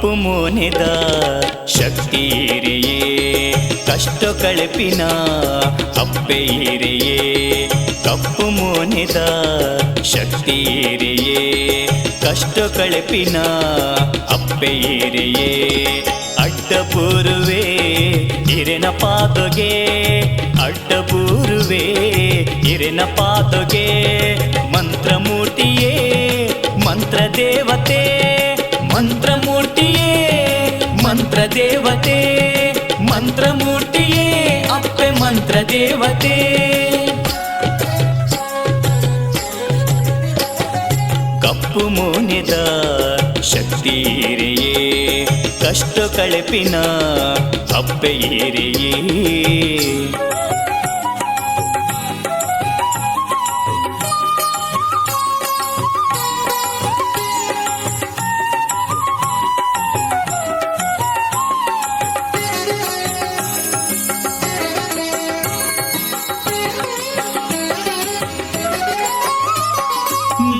ಕಪ್ಪು ಮೋನೆದ ಶಕ್ತಿ ಇರೆಯೇ ಕಷ್ಟ ಕಳಪಿನ ಅಪ್ಪೆ ಇರೆಯೇ ಕಪ್ಪು ಮೋನೆದ ಶಕ್ತಿ ಇರೆಯೇ ಕಷ್ಟ ಕಳಪಿನ ಅಪ್ಪೆ ಇರೆಯೇ ಅಡ್ಡಪೂರುವೆ ಇರೆನ ಪಾದೊಗೆ ಅಡ್ಡಪೂರುವೆ ಇರೆನ ಪಾದೊಗೆ ಮಂತ್ರಮೂರ್ತಿಯೇ ಮಂತ್ರ ದೇವತೆ ಮಂತ್ರಮೂರ್ತಿಯೇ ಮಂತ್ರ ದೇವತೆ ಮಂತ್ರಮೂರ್ತಿಯೇ ಅಪ್ಪೆ ಮಂತ್ರ ದೇವತೆ ಕಪ್ಪು ಮೋನೆದ ಶಕ್ತಿ ಇರೆಯೇ ಕಷ್ಟ ಕಳಪಿನ ಅಪ್ಪೆ ಇರೆಯೇ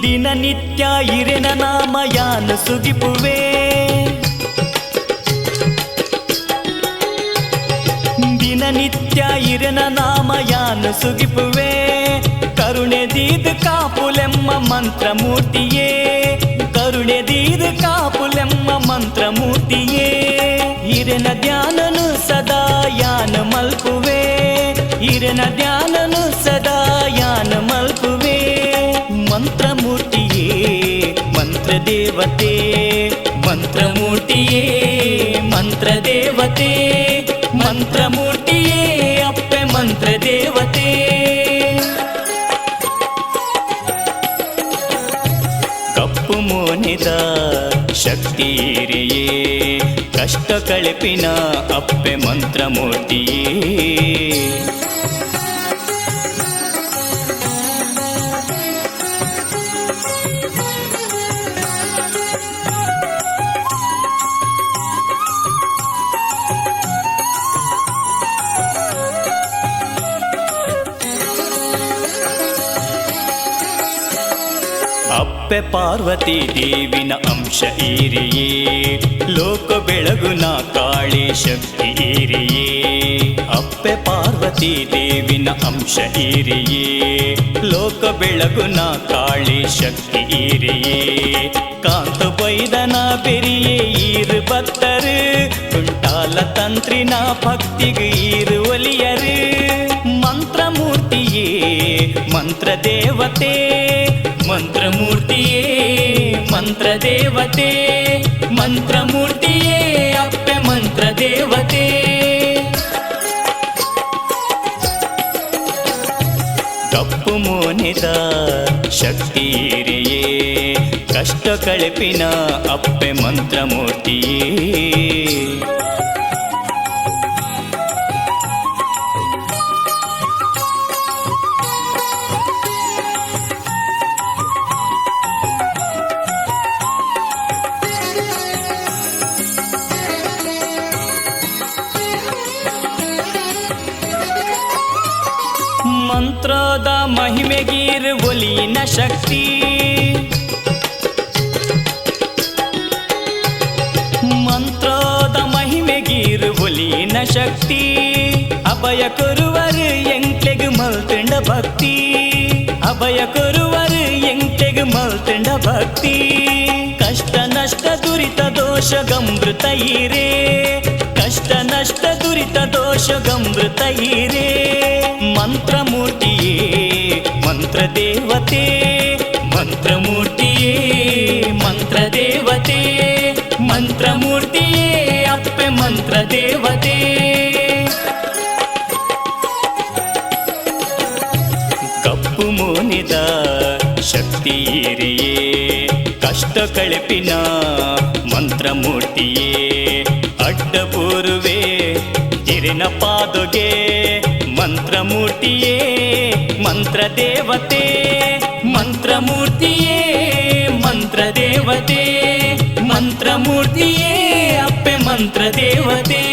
ದಿನನಿತ್ಯ ಇರೆನ ನಾಮ ಯಾನು ಸುಗಿಪುವೆ ದಿನನಿತ್ಯ ಇರೆನ ನಾಮ ಯಾನು ಸುಗಿಪುವೆ ಕರುಣೆ ದೀದ್ ಕಾಪುಲೆಮ್ಮ ಮಂತ್ರಮೂರ್ತಿಯೇ ಕರುಣೆ ದೀದ್ ಕಾಪುಲೆಮ್ಮ ಮಂತ್ರಮೂರ್ತಿಯೇ ಇರೆನ ಧ್ಯಾನನು ಸದಾ ಯಾನ ಮಲ್ಪುವೆ ಇರೆನ ಧ್ಯಾನನು ಸದಾ ಯಾನ ಮಲ್ಪುವೆ ಮಂತ್ರಮೂರ್ತಿಯೇ ಮಂತ್ರ ದೇವತೆ ಮಂತ್ರಮೂರ್ತಿಯೇ ಮಂತ್ರ ದೇವತೆ ಮಂತ್ರಮೂರ್ತಿಯೇ ಅಪ್ಪೆ ಮಂತ್ರ ದೇವತೆ ಕಪ್ಪು ಮೋನೆದ ಶಕ್ತಿ ಇರೆಯೇ ಕಷ್ಟ ಕಳಪಿನ ಅಪ್ಪೆ ಮಂತ್ರಮೂರ್ತಿಯೇ ಅಪ್ಪೆ ಪಾರ್ವತಿ ದೇವಿನ ಅಂಶ ಇರೆಯೇ ಲೋಕ ಬೆಳಗುನ ಕಾಳಿ ಶಕ್ತಿ ಇರೆಯೇ ಅಪ್ಪೆ ಪಾರ್ವತಿ ದೇವಿನ ಅಂಶ ಇರೆಯೇ ಲೋಕ ಬೆಳಗುನ ಕಾಳಿ ಶಕ್ತಿ ಇರೆಯೇ ಕಾಂತ ಬೈದನ ಬೆರಿಯೇ ಈರು ಬತ್ತರು ಕುಂಟಾಲ ತಂತ್ರಿನ ಭಕ್ತಿಗೆ ಈರು ಒಲಿಯರು ಮಂತ್ರಮೂರ್ತಿಯೇ ಮಂತ್ರ ದೇವತೆ ಮಂತ್ರಮೂರ್ತಿಯೇ ಮಂತ್ರ ದೇವತೆ ಮಂತ್ರಮೂರ್ತಿಯೇ ಅಪ್ಪೆ ಮಂತ್ರ ದೇವತೆ ಕಪ್ಪು ಮೋನೆದ ಶಕ್ತಿ ಇರೆಯೇ ಕಷ್ಟ ಕಳಪಿನ ಅಪ್ಪೆ ಮಂತ್ರಮೂರ್ತಿಯೇ ಮಂತ್ರದ ಮಹಿಮೆಗೀರ್ ಒಲಿನ ಶಕ್ತಿ ಮಂತ್ರದ ಮಹಿಮೆಗೀರ್ ಒಲಿನ ಶಕ್ತಿ ಅಭಯ ಕೊರುವರು ಎಂಕ್ಲೆಗ್ ಮಲ್ತಂಡ ಭಕ್ತಿ ಅಭಯ ಕೊರುವರು ಎಂಕ್ಲೆಗ್ ಮಲ್ತಂಡ ಭಕ್ತಿ ಕಷ್ಟ ನಷ್ಟ ದುರಿತ ದೋಷ ಗಮೃತ ಇರೇ ಕಷ್ಟ ನಷ್ಟ ದುರಿತ ದೋಷ ಗಮೃತ ಇರೇ ಮಂತ್ರಮೂರ್ತಿಯೇ ಮಂತ್ರ ದೇವತೆ ಮಂತ್ರಮೂರ್ತಿಯೇ ಮಂತ್ರ ದೇವತೆ ಮಂತ್ರಮೂರ್ತಿಯೇ ಅಪ್ಪೆ ಮಂತ್ರ ದೇವತೆ ಕಪ್ಪು ಮೋನೆದ ಶಕ್ತಿ ಇರೆಯೇ ಕಷ್ಟ ಕಳಪಿನ ಮಂತ್ರಮೂರ್ತಿಯೇ ಅಡ್ಡಪೂರುವೆ ಇರೆನ ಪಾದೊಗೆ ಮಂತ್ರಮೂರ್ತಿಯೇ ಮಂತ್ರ ದೇವತೆ ಮಂತ್ರಮೂರ್ತಿಯೇ ಮಂತ್ರ ದೇವತೆ ಮಂತ್ರಮೂರ್ತಿಯೇ ಅಪ್ಪೆ ಮಂತ್ರ ದೇವತೆ